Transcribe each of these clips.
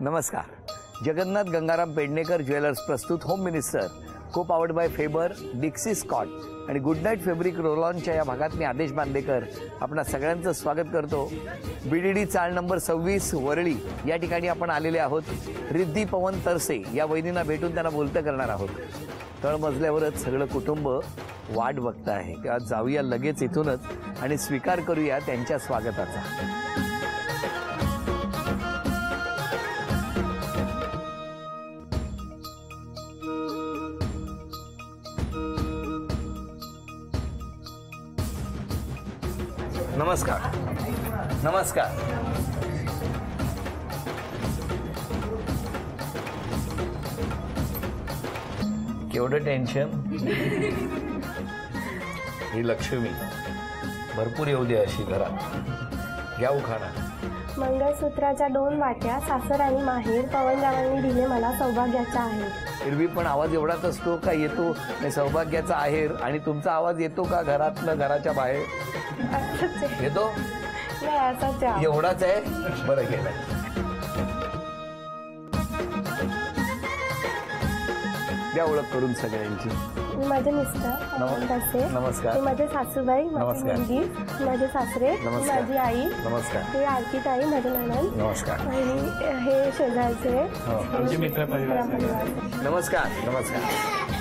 नमस्कार. जगन्नाथ गंगाराम पेडणेकर ज्वेलर्स प्रस्तुत home minister, को पावर्ड बाय फेबर, डिक्सी स्कॉट आणि गुड नाईट फॅब्रिक रोलॉनच्या या भागात मी आदेश बांदेकर आपणा सगळ्यांचं स्वागत करतो. BDD चाळ नंबर 26 वरळी या ठिकाणी आपण आलेले आहोत. रिद्धी पवन तरसे या वहिनींना भेटून त्यांना बोलतं करणार आहोत. तळमजल्यावरच सगळं कुटुंब वाट बघत आहे. तेव्हा जाऊया लगेच इथूनच आणि स्वीकार करूया त्यांच्या स्वागताचा. नमस्कार. नमस्कार. केवढं टेन्शन. ही लक्ष्मी भरपूर येऊ दे अशी घरात. घ्या उखाणा. मंगळसूत्राच्या 2 वाट्या सासर आणि माहेर पवनरावांनी दिले मला सौभाग्याचा आहे. एरवी पण आवाज एवढाच असतो का येतो सौभाग्याचा आहेर? आणि तुमचा आवाज येतो का घरातलं घराच्या बाहेर येतो? नाही असाच आहे. एवढाच आहे. बरं केलं. द्या ओळख करून सगळ्यांची. माझे मिस्टर नमस्कार. माझे सासूबाई, माझी मुलगी, माझे सासरे, माझी आई. नमस्कार. हे आरती ताई, माझे नणंद. नमस्कार. आणि हे शेजारचे मित्र परिवार. नमस्कार. नमस्कार.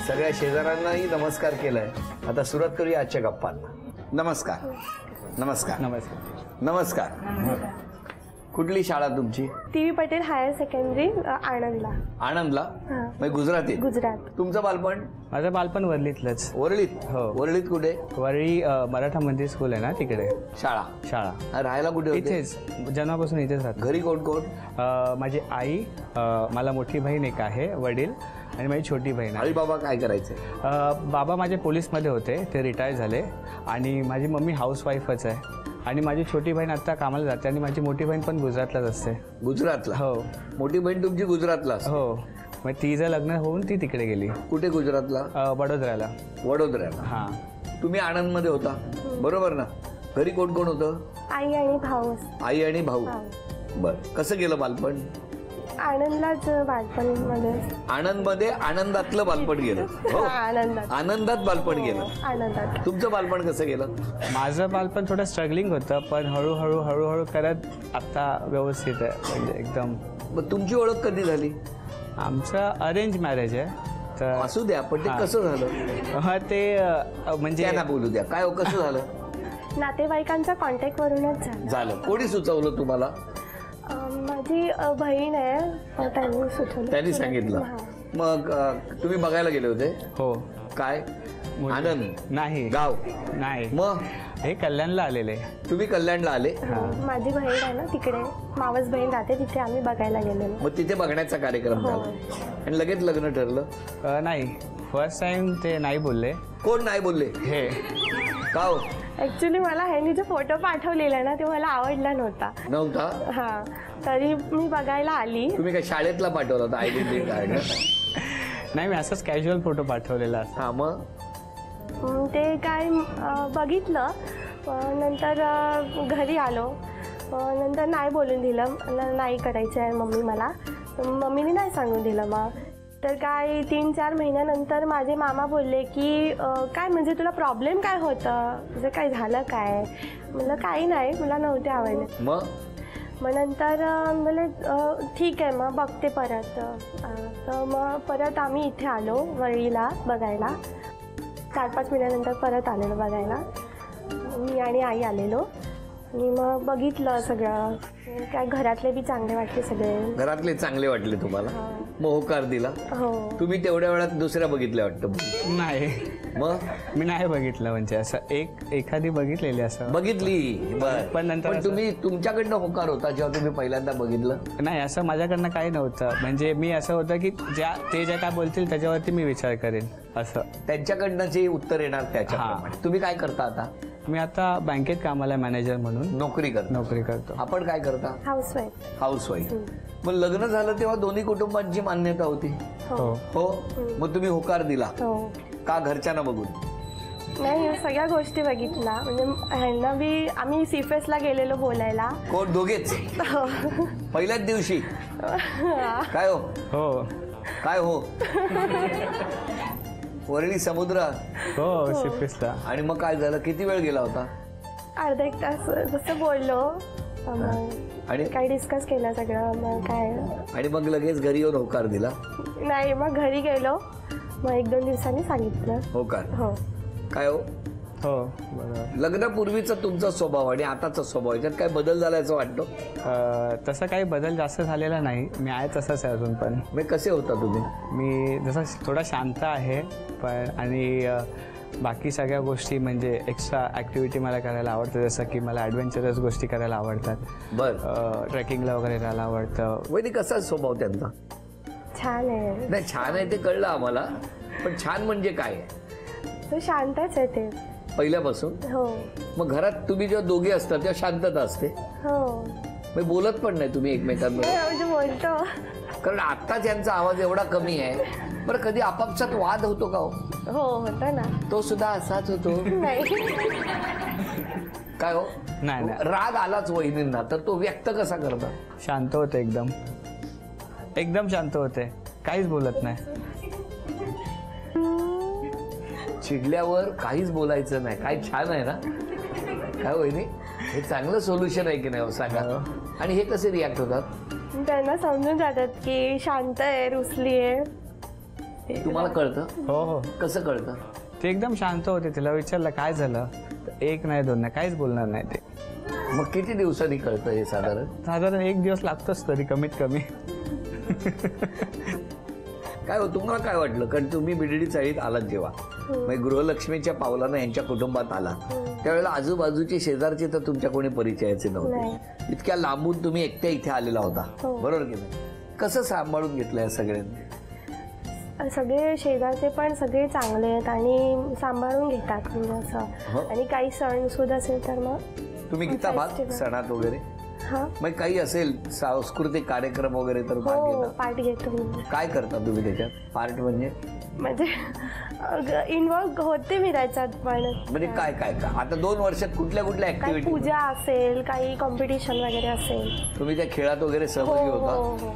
सगळ्या शेजाऱ्यांनाही नमस्कार केलाय. आता सुरुवात करूया आजच्या गप्पांना. नमस्कार. नमस्कार. नमस्कार. नमस्कार. कुठली शाळा तुमची? TV पटेल हायर सेकंडरी आणंदला. आणंदला? हां. गुजराती? गुजरात. तुमचं बालपण? माझं बालपण वरळीतलंच. वरळीत? हो. वरळीत कुठे? वरळी मराठा मंदिर स्कूल आहे ना तिकडे शाळा. राहायला कुठे होते? इथेच जन्मापासून इथेच राहतो. घरी कोण कोण? माझी आई, मला मोठी बहीण एक आहे, वडील आणि माझी छोटी बहीण आहे. आई बाबा काय करायचे? बाबा माझे पोलीसमध्ये होते, ते रिटायर झाले. आणि माझी मम्मी हाऊसवाईफच आहे. आणि माझी छोटी बहीण आता कामाला जाते. आणि माझी मोठी बहीण पण गुजरातलाच असते. गुजरातला? हो. मोठी बहीण तुमची गुजरातला? हो. मग तिचं लग्न होऊन ती तिकडे गेली. कुठे गुजरातला? वडोदऱ्याला. वडोदऱ्याला. हां. तुम्ही आणंदमध्ये होता बरोबर ना? घरी कोण कोण होतं? आई आणि भाऊ. आई आणि भाऊ. बरं. कसं गेलं बालपण? आनंदलाच बालपण मध्ये. आनंदमध्ये आनंदातलं बालपण गेलं. हो. आनंदात बालपण गेलं. आनंदात. तुमचं बालपण कसं गेलं? माझं बालपण थोडं स्ट्रगलिंग होतं, पण हळूहळू करत आता व्यवस्थित आहे. म्हणजे एकदम. मग तुमची ओळख कधी झाली? आमचं अरेंज मॅरेज आहे. तर असू द्या, पण ते कसं झालं? ते म्हणजे त्यांना बोलू द्या. काय कसं झालं? नातेवाईकांच्या कॉन्टॅक्ट वरूनच झालं. कोणी सुचवलं तुम्हाला? माझी बहीण आहे, त्यांनी सुचवलं. त्यांनी सांगितलं. मग तुम्ही बघायला गेले होते? हो. काय? आनंद? नाही. गाव? नाही. मग हे कल्याणला आलेले. तुम्ही कल्याणला आले? माझी बहीण आहे ना तिकडे, मावस बहीण राहते तिथे, आम्ही बघायला गेलेलो. मग तिथे बघण्याचा कार्यक्रम झाला आणि लगेच लग्न ठरलं? नाही, फर्स्ट टाइम ते नाही बोलले. कोण नाही बोलले? हे का? ऍक्च्युली मला ह्यांनी जो फोटो पाठवलेला ना, ते मला आवडला नव्हता. हा, तरी मी बघायला आली. तुम्ही काय शाळेतला पाठवला होता आयडेंटिटी कार्ड? नाही, मी असंच कॅज्युअल फोटो पाठवलेला. हा. मग ते काय बघितलं, नंतर घरी आलो. नंतर नाही बोलून दिलं, नाही करायचं आहे मम्मी मला. मम्मीने नाही सांगून दिलं. मग तर काय 3-4 महिन्यानंतर माझे मामा बोलले की काय म्हणजे तुला प्रॉब्लेम काय होतं, तुझं काय झालं काय? म्हणलं काही नाही, मला नव्हते आवडले. मग नंतर बोले ठीक आहे, मग बघते परत. तर मग परत आम्ही इथे आलो वरळीला बघायला. 4-5 महिन्यानंतर परत आलेलो बघायला. मी आणि आई आलेलो आणि मग बघितलं सगळं. काय घरातले बी चांगले वाटले सगळे. घरातले चांगले वाटले तुम्हाला? मग होकार दिला? हो. तुम्ही तेवढ्या वेळात दुसऱ्या बघितल्या वाटतं? नाही. मग मी नाही बघितलं. म्हणजे असं एखादी बघितलेली असं बघितली. पण नंतर तुम्ही तुमच्याकडनं होकार होता जेव्हा तुम्ही पहिल्यांदा बघितलं? नाही, असं माझ्याकडनं काही नव्हतं. म्हणजे मी असं होतं की ते ज्या काय बोलतील त्याच्यावरती मी विचार करेन. असं त्यांच्याकडनं जे उत्तर येणार त्याच्या. तुम्ही काय करता आता? मी आता बँकेत कामाला मॅनेजर म्हणून नोकरी करतो. आपण काय करता? हाऊसवाईफ. मग लग्न झालं तेव्हा दोन्ही कुटुंबांची मान्यता होती? हो. हो. मग तुम्ही होकार दिला का घरच्यांना बघून? नाही सगळ्या गोष्टी बघितल्या म्हणजे ह्यांना बी आम्ही सीफेसला गेलेलो बोलायला. कोण दोघेच पहिल्याच दिवशी? काय हो हो काय हो वरळी समुद्र हो सिफिसला. आणि मग काय झालं? किती वेळ गेला होता? अर्धा एक तास जसं बोललो. आणि काही डिस्कस केलं सगळं. मग काय आणि मग लगेच घरी येऊन होकार दिला? नाही मग घरी गेलो. मग 1-2 दिवसांनी सांगितलं. होकार. हो काय हो हो बरोबर. लग्नापूर्वीचा तुमचा स्वभाव आणि आताचा स्वभाव याच्यात काय बदल झाला असं वाटतं? तसा काही बदल जास्त झालेला नाही. मी आहे तसंच आहे अजून पण. मग कसे होता तुम्ही? मी जसा थोडा शांत आहे पण आणि बाकी सगळ्या गोष्टी म्हणजे एक्स्ट्रा ॲक्टिव्हिटी मला करायला आवडतं. जसं की मला ॲडव्हेंचरस गोष्टी करायला आवडतात. बरं. ट्रेकिंगला वगैरे जायला आवडतं. वहिनी कसा स्वभाव त्यांचा? छान आहे. नाही छान आहे ते कळलं आम्हाला, पण छान म्हणजे काय आहे? तो शांतच आहे ते पहिल्यापासून. हो मग घरात तुम्ही जेव्हा दोघे असता तेव्हा शांतता असते, हो मग बोलत पण नाही तुम्ही एकमेकांबरोबर? म्हणजे बोलतो. कारण आत्ताच यांचा आवाज एवढा कमी आहे. बरं कधी आपापसात वाद होतो का हो? हो होता ना. तो सुद्धा असाच होतो नाही नाही काय हो? नाही राग आलाच वहिनींना तर तो व्यक्त कसा करता? शांत होते एकदम एकदम शांत होते. काहीच बोलत नाही. चिडल्यावर काहीच बोलायचं नाही. काय छान आहे ना? काय वहिनी हे चांगलं सोल्युशन आहे की नाही हो सांगा. आणि हे कसे रिॲक्ट होतात? त्यांना समजून जातात की शांत आहे रुसली आहे. तुम्हाला कळतं? हो हो कसं कळतं? ते एकदम शांत होते. तिला विचारलं काय झालं तर 1 नाही 2 नाही काहीच बोलणार नाही ते. मग किती दिवसांनी कळतं हे साधारण? साधारण 1 दिवस लागतोच तरी कमीत कमी. काय हो तुम्हाला काय वाटलं? कारण तुम्ही बीडीडी चाळीत आलात जेव्हा, मग गृहलक्ष्मीच्या पावलानं यांच्या कुटुंबात आलात त्यावेळेला आजूबाजूचे शेजारचे तर तुमच्या कोणी परिचयाचे नव्हते. इतक्या लांबून तुम्ही एकट्या इथे आलेला होता, बरोबर की नाही? कसं सांभाळून घेतलंय सगळ्यांनी? सगळे शेजारचे पण सगळे चांगले आहेत आणि सांभाळून घेतात म्हणजे असं. आणि काही सण सुद्धा असेल तर मग तुम्ही घेता भाग सणात वगैरे? हा मग काही असेल सांस्कृतिक कार्यक्रम वगैरे तर भाग हो घेता? पार्ट घेतो मी. काय करता तुम्ही त्याच्यात? पार्ट म्हणजे इन्व्हॉल्व होते मी त्याच्यात पण. म्हणजे काय काय का आता 2 वर्षात कुठल्या कुठल्या काही ऍक्टिव्हिटी? पूजा असेल काही कॉम्पिटिशन वगैरे असेल. तुम्ही त्या खेळात वगैरे हो सहभागी हो होता? हो.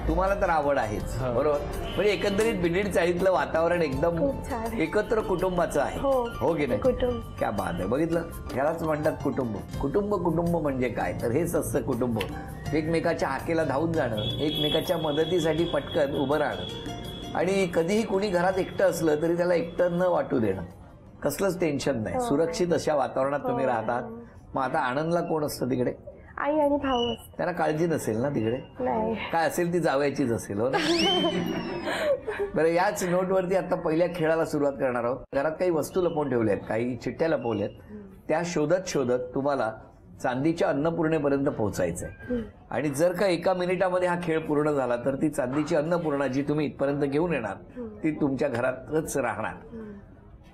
तुम्हाला तर आवड आहेच, बरोबर? म्हणजे एकंदरीत बीडीडी चाळीतलं वातावरण एकदम खूप छान. एकत्र कुटुंबाचं आहे, हो की नाही? कुटुंब. क्या बात आहे. बघितलं, ह्यालाच म्हणतात कुटुंब. कुटुंब कुटुंब म्हणजे काय तर हेच असतं कुटुंब. एकमेकाच्या हाकेला धावून जाणं, एकमेकाच्या मदतीसाठी पटकन उभं राहणं आणि कधीही कुणी घरात एकटं असलं तरी त्याला एकटं न वाटू देणं. कसलंच टेन्शन नाही. सुरक्षित अशा वातावरणात तुम्ही राहतात. मग आता आनंदला कोण असतं तिकडे? आई आणि भाऊ. त्यांना काळजी नसेल ना तिकडे? नाही काय असेल ती जावयाचीच असेल, हो ना? बरं, याच नोटवरती आता पहिल्या खेळाला सुरुवात करणार आहोत. घरात काही वस्तू लपवून ठेवल्यात, काही चिठ्ठ्या लपवल्यात. त्या शोधत शोधत तुम्हाला चांदीच्या अन्नपूर्णेपर्यंत पोहोचायचंय. आणि जर का 1 मिनिटामध्ये हा खेळ पूर्ण झाला तर ती चांदीची अन्नपूर्णा जी तुम्ही इथपर्यंत घेऊन येणार ती तुमच्या घरातच राहणार.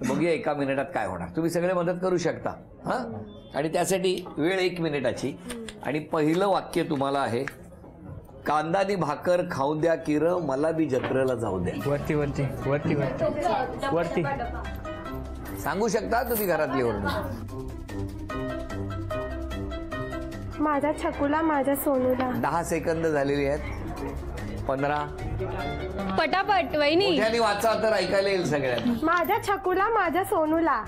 बघूया 1 मिनिटात काय होणार. तुम्ही सगळे मदत करू शकता हा. आणि त्यासाठी वेळ 1 मिनिटाची. आणि पहिलं वाक्य तुम्हाला आहे, कांदानी भाकर खाऊन द्या किर मला बी जत्रेला जाऊ द्या. वरती वरती वरती वरती वरती सांगू शकता तुम्ही घरातली ओरडून? माझ्या छकुला माझ्या सोनूला. 10 सेकंद झालेली आहेत. 15. पटापट वहिनी. मोठ्याने वाचा तर ऐकायला येईल सगळ्यांना. माझ्या छकुला माझ्या सोनूला.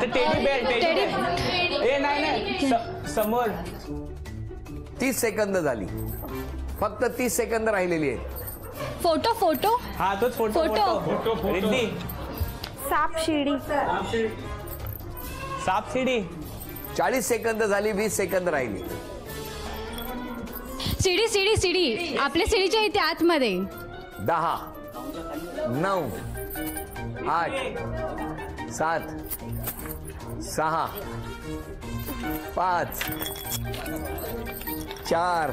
ते टेडी बेअर ए नाही नाही समोर. 30 सेकंद झाली. फक्त 30 सेकंद राहिलेली आहेत. Photo photo. हा तोच फोटो फोटो. रिद्धी. साप शिडी. साप शिडी. 40 सेकंद झाली. 20 सेकंद राहिली. CD CD CD. आपल्या सीडीच्या इथे आतमध्ये. 10 9 8 7 6 5 4.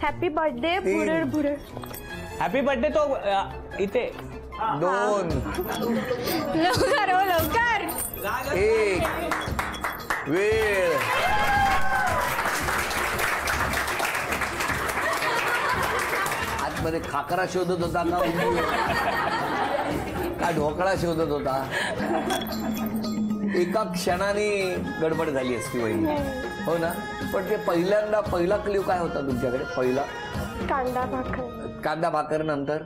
Happy birthday. तीन. बुरड बुरड. हॅपी बर्थडे तो इथे. 2 लवकर हो लवकर. 1. वेळ. आतमध्ये खाकरा शोधत होता का? का ढोकळा शोधत होता? एका क्षणाने गडबड झाली असती वहिनी, हो ना? पण ते पहिला क्ल्यू काय होता तुमच्याकडे? पहिला कांदा भाकर. कांदा भाकर. नंतर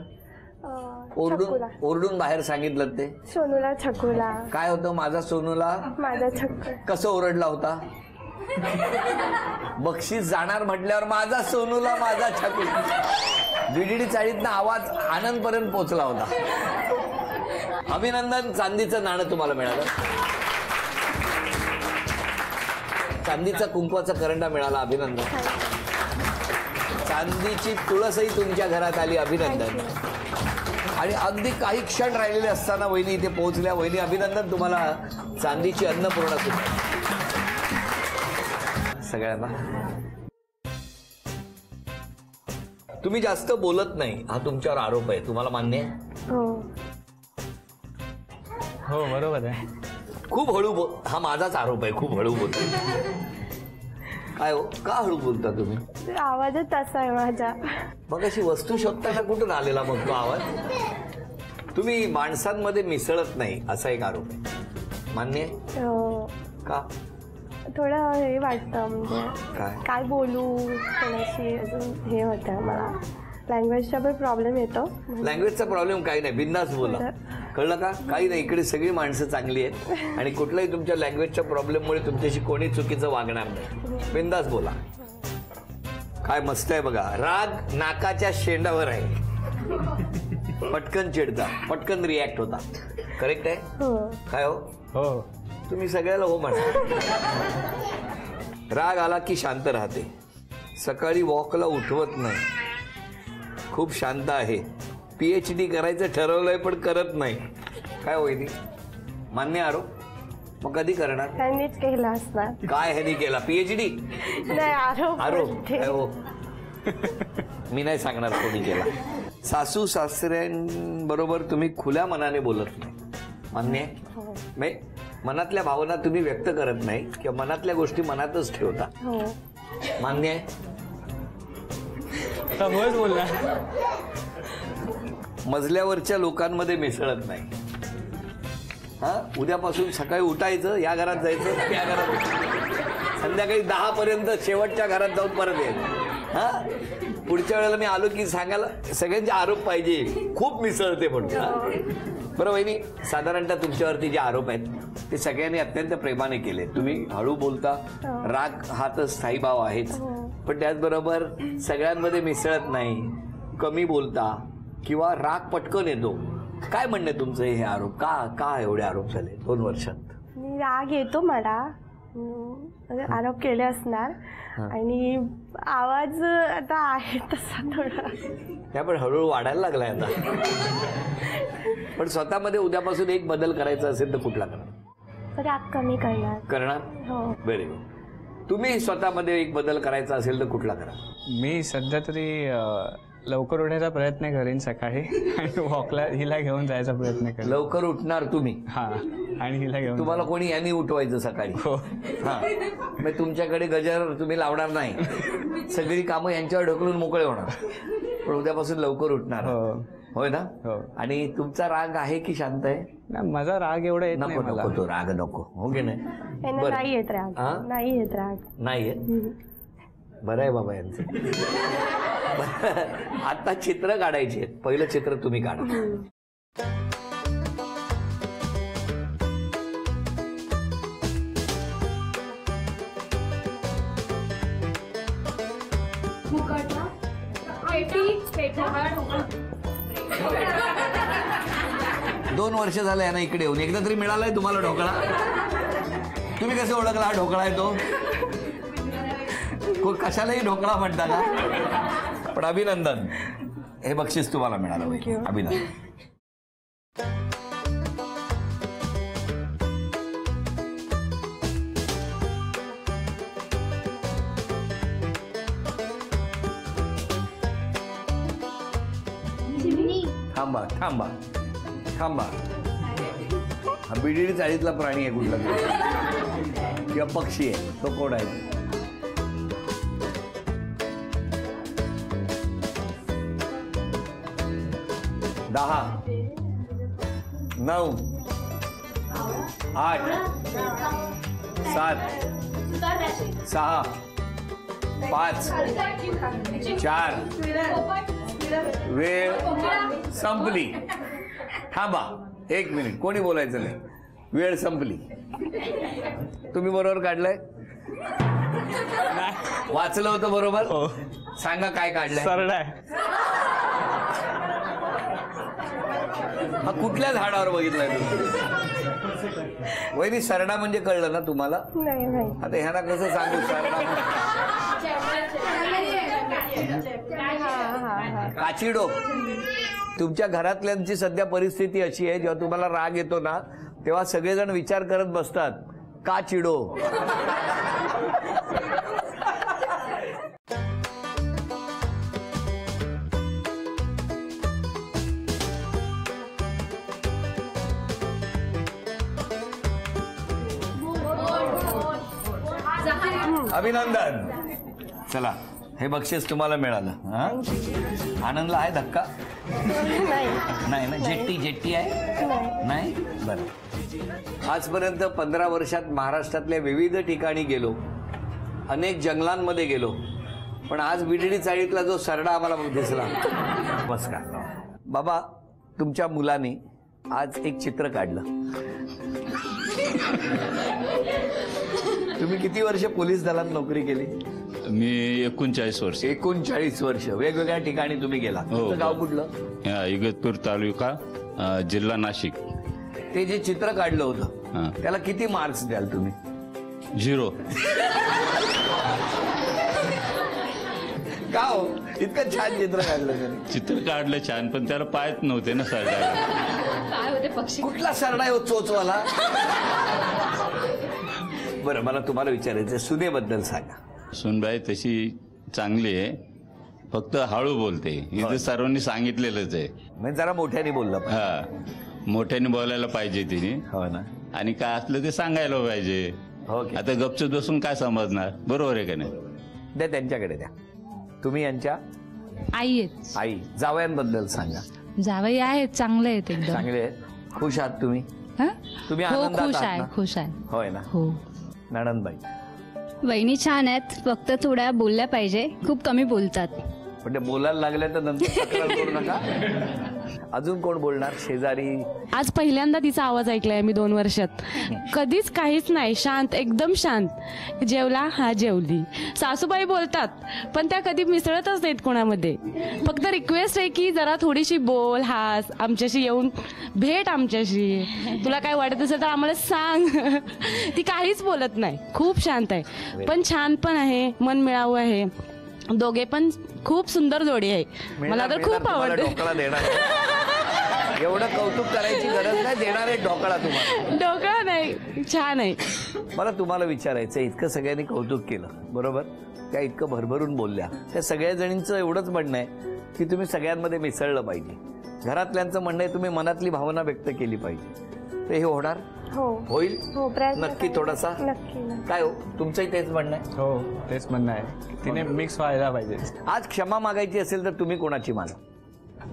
छकुला. ओरडून बाहेर सांगितलं ते सोनूला छकुला. काय होतं? माझा सोनूला माझा छकुला. कसं ओरडला होता? बक्षीस जाणार म्हटल्यावर माझा सोनूला माझा छकुला. बीडीडी चाळीतनं आवाज आनंदपर्यंत पोहोचला होता. अभिनंदन, चांदीचं नाणं तुम्हाला मिळालं. चांदीचा कुंकवाचा करंडा मिळाला. अभिनंदन. चांदीची तुळसही तुमच्या घरात आली. अभिनंदन. आणि अगदी काही क्षण राहिलेले असताना वहिनी इथे पोहोचल्या. वहिनी अभिनंदन तुम्हाला. चांदीची अन्नपूर्णा सुद्धा सगळ्यांना. तुम्ही जास्त बोलत नाही हा तुमच्यावर आरोप आहे, तुम्हाला मान्य आहे? हो बरोबर आहे. खूप हळू बोल, हा माझाच आरोप आहे, खूप हळू बोलतो. काय हो, का हळू बोलता तुम्ही? आवाजच तसा आहे माझा. मग अशी वस्तू शोधताना कुठून आलेला मग तो आवाज? तुम्ही माणसांमध्ये मिसळत नाही असा एक आरोप आहे, मान्य आहे? का? थोडं हे वाटतं, म्हणजे काय बोलू कोणाशी, अजून हे होतं मला. लँग्वेजचा पण प्रॉब्लेम येतो. लँग्वेजचा प्रॉब्लेम काही नाही, बिंदास बोला, कळलं का? काही नाही, इकडे सगळी माणसं चांगली आहेत आणि कुठल्याही तुमच्या लँग्वेजच्या प्रॉब्लेममुळे तुमच्याशी कोणी चुकीचं वागणार नाही. बिंदास बोला. काय मस्त आहे बघा. राग नाकाच्या शेंडावर आहे. पटकन चिडता, पटकन रिॲक्ट होता. करेक्ट आहे? काय हो? हो. तुम्ही सगळ्याला हो म्हणा. राग आला की शांत राहते. सकाळी वॉकला उठवत नाही. खूप शांत आहे. PhD करायचं ठरवलंय पण करत नाही. काय होईल? मान्य आरोप? मग कधी करणार? त्यांनीच केला असणार. काय ह्यांनी केला? PhD? नाही, आरोप. काय हो? मी नाही सांगणार कोणी केला. सासू सासऱ्यांबरोबर तुम्ही खुल्या मनाने बोलत नाही. मान्य आहे? मनातल्या भावना तुम्ही व्यक्त करत नाही किंवा मनातल्या गोष्टी मनातच ठेवता. मान्य आहे? होच बोलला. मजल्यावरच्या लोकांमध्ये मिसळत नाही. हा, उद्यापासून सकाळी उठायचं, या घरात जायचं, त्या घरात, संध्याकाळी 10 पर्यंत शेवटच्या घरात जाऊन परत यायचं. हा, पुढच्या वेळेला मी आलो की सांगायला सगळ्यांचे आरोप पाहिजे, खूप मिसळते म्हणून. बरं वहिनी, साधारणतः तुमच्यावरती जे आरोप आहेत ते सगळ्यांनी अत्यंत प्रेमाने केले. तुम्ही हळू बोलता, राग हा तर स्थायी भाव आहेच, पण त्याचबरोबर सगळ्यांमध्ये मिसळत नाही, कमी बोलता किंवा राग पटकन येतो. काय म्हणणे तुमचं हे आरोप? का एवढे आरोप झाले 2 वर्षात? राग येतो मला, आरोप केले असणार. आणि आवाज आता आहे तसा थोडा, पण हळूहळू वाढायला लागलाय आता. पण स्वतःमध्ये उद्यापासून एक बदल करायचा असेल तर कुठला करणार? राग कमी करणार. हो, व्हेरी गुड. तुम्ही स्वतःमध्ये एक बदल करायचा असेल तर कुठला करा? मी सध्या तरी लवकर उठायचा प्रयत्न करेन सकाळी आणि वॉकला हिला घेऊन जायचा प्रयत्न करेन. लवकर उठणार तुम्ही? हा, आणि हिला घेऊन. तुम्हाला कोणी यांनी उठवायचं सकाळी? हो. हा, मग तुमच्याकडे गजर तुम्ही लावणार नाही, सगळी कामं यांच्यावर ढकलून मोकळे होणार. पण उद्यापासून लवकर उठणार. होय ना? हो. आणि तुमचा राग आहे की शांत आहे? माझा राग एवढा येत नाही. नको तो राग नको, हो की नाही? नाही येत राग. नाही येत राग. नाही येत. बरं आहे बाबा यांचं. आता चित्र काढायची आहेत. पहिलं चित्र तुम्ही काढा. दोन वर्ष झालं याना इकडे येऊन. एकदा तरी मिळालाय तुम्हाला ढोकळा? तुम्ही कसे ओळखला हा ढोकळा आहे तो? कशालाही ढोकळा म्हणता का? पण अभिनंदन, हे बक्षीस तुम्हाला मिळालं. अभिनंदन. थांबा थांबा थांबा. हा बीडीडी चाळीतला प्राणी आहे कुठला तरी किंवा पक्षी आहे, तो कोण आहे? 10, 9 8 7 6 5 4 वेळ संपली. थांबा 1 मिनिट, कोणी बोलायचं नाही. वेळ संपली. तुम्ही बरोबर काढलंय? वाचलं होतं बरोबर? हो. सांगा काय काढलंय? सरळ आहे. हा कुठल्या झाडावर बघितलाय तुम्ही? वहिनी सरडा म्हणजे कळलं ना तुम्हाला? नाही नाही. आता ह्यांना कसं सांगू सरडा? काचिडो. तुमच्या घरातल्यांची सध्या परिस्थिती अशी आहे, जेव्हा तुम्हाला राग येतो ना तेव्हा सगळेजण विचार करत बसतात का चिडो. अभिनंदन. चला हे बक्षीस तुम्हाला मिळालं. हा आनंदला आहे धक्का? नाही ना. जेट्टी आहे? नाही. बरं. आजपर्यंत 15 वर्षात महाराष्ट्रातल्या विविध ठिकाणी गेलो, अनेक जंगलांमध्ये गेलो, पण आज बीडीडी चाळीतला जो सरडा आम्हाला दिसला. नमस्कार बाबा. तुमच्या मुलाने आज एक चित्र काढलं. तुम्ही किती वर्ष पोलीस दलात नोकरी केली? मी 39 वर्ष. 39 वर्ष वेगवेगळ्या ठिकाणी तुम्ही गेला. तुमचं गाव कुठलं? इगतपूर तालुका, जिल्हा नाशिक. ते जे चित्र काढलं होतं त्याला किती मार्क्स द्याल तुम्ही? 0. का हो? इतकं छान चित्र काढलं त्याने. चित्र काढलं छान, पण त्याला पायच नव्हते ना सरडायला. काय होते पक्षी? कुठला सरडा हो चोचवाला? बरं मला तुम्हाला विचारायचं सुनेबद्दल सांगा. सुनबाई तशी चांगली आहे, फक्त हळू बोलते. इथं सर्वांनी सांगितलेलंच आहे. म्हणजे जरा मोठ्याने बोललं. हा, मोठ्याने बोलायला पाहिजे तिने. हो ना. आणि काय असलं ते सांगायला पाहिजे. ओके. आता गपचूप बसून काय समजणार? बरोबर आहे का नाही? द्या त्यांच्याकडे द्या. तुम्ही यांच्या आई आहेत. आई. जावयांबद्दल सांगा. जावई आहेत, चांगले आहेत एकदम. चांगले आहेत. खुश आहात तुम्ही? हं? तुम्ही हो आनंदात खुश आहात आहे, ना? खुश आहे. होय ना. हो. नणंदबाई. वहिनी छान आहेत, फक्त थोड्या बोलल्या पाहिजे, खूप कमी बोलतात. पण ते बोलायला लागल्या तर नंतर तक्रार करू नका. अजून कोण बोलणार? शेजारी. आज पहिल्यांदा तिचा आवाज ऐकलाय मी 2 वर्षात. कधीच काहीच नाही, शांत, एकदम शांत. जेवला? हा जेवली. सासूबाई बोलतात पण त्या कधी मिसळतच नाहीत कोणामध्ये. फक्त रिक्वेस्ट आहे की जरा थोडीशी बोल, हास, आमच्याशी येऊन भेट, आमच्याशी तुला काय वाटत असेल तर आम्हाला सांग. ती काहीच बोलत नाही, खूप शांत आहे, पण छान पण आहे, मन मिळावं आहे. दोघे पण खूप सुंदर जोडी आहे. मला तर खूप आवडते. ढोकळा देणार. एवढं कौतुक करायची गरज नाही. देणार आहे ढोकळा तुम्हाला. ढोकळा नाही, छान आहे. मला तुम्हाला विचारायचं, इतकं सगळ्यांनी कौतुक केलं बरोबर, त्या इतकं भरभरून बोलल्या, त्या सगळ्या जणींचं एवढंच म्हणणं आहे की तुम्ही सगळ्यांमध्ये मिसळलं पाहिजे. घरातल्यांचं म्हणणं आहे तुम्ही मनातली भावना व्यक्त केली पाहिजे. तर हे होणार? हो होईल हो. प्रयत्न नक्की. करेन. थोडासा नक्की ना. काय हो तुमचंही तेच म्हणणं आहे? हो तेच म्हणणं आहे. तिने मिक्स व्हायला पाहिजे. आज क्षमा मागायची असेल तर तुम्ही कोणाची मागा?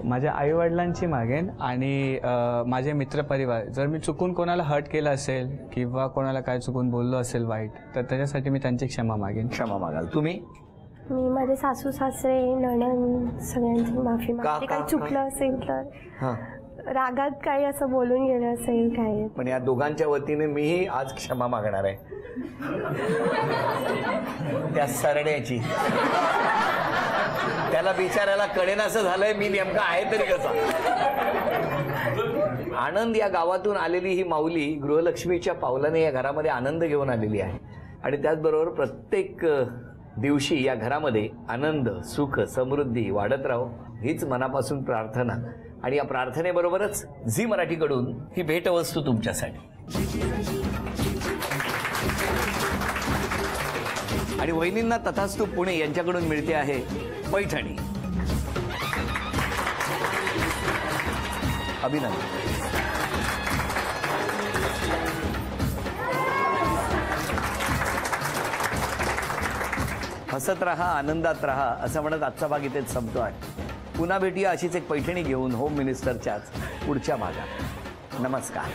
माझ्या आई वडिलांची मागेन आणि माझे मित्रपरिवार. जर मी चुकून कोणाला हर्ट केलं असेल किंवा कोणाला काय चुकून बोललो असेल वाईट, तर त्याच्यासाठी मी त्यांची क्षमा मागेन. क्षमा मागाल तुम्ही? मी माझे सासू सासरे नणंद सगळ्यांची माफी मागते. का- काही चुकलं असेल तर, हां. रागात काही असं बोलून गेलं असेल काय. पण या दोघांच्या वतीने मीही आज क्षमा मागणार आहे. त्या सरड्याची. त्याला बिचारायला कळेन असं झालंय मी नेमका आहे तरी कसा. आनंद या गावातून आलेली ही माऊली गृहलक्ष्मीच्या पावलाने या घरामध्ये आनंद घेऊन आलेली आहे. आणि त्याचबरोबर प्रत्येक दिवशी या घरामध्ये आनंद, सुख, समृद्धी वाढत राहो हीच मनापासून प्रार्थना. आणि या प्रार्थनेबरोबरच झी मराठीकडून ही भेटवस्तू तुमच्यासाठी. आणि वहिनींना तथास्तु पुणे यांच्याकडून मिळते आहे पैठणी. अभिनंदन. हसत राहा, आनंदात राहा असं म्हणत आजचा भाग इथेच संपतो आहे. पुन्हा भेटूया अशीच एक पैठणी घेऊन होम मिनिस्टरच्याच पुढच्या भागात. नमस्कार.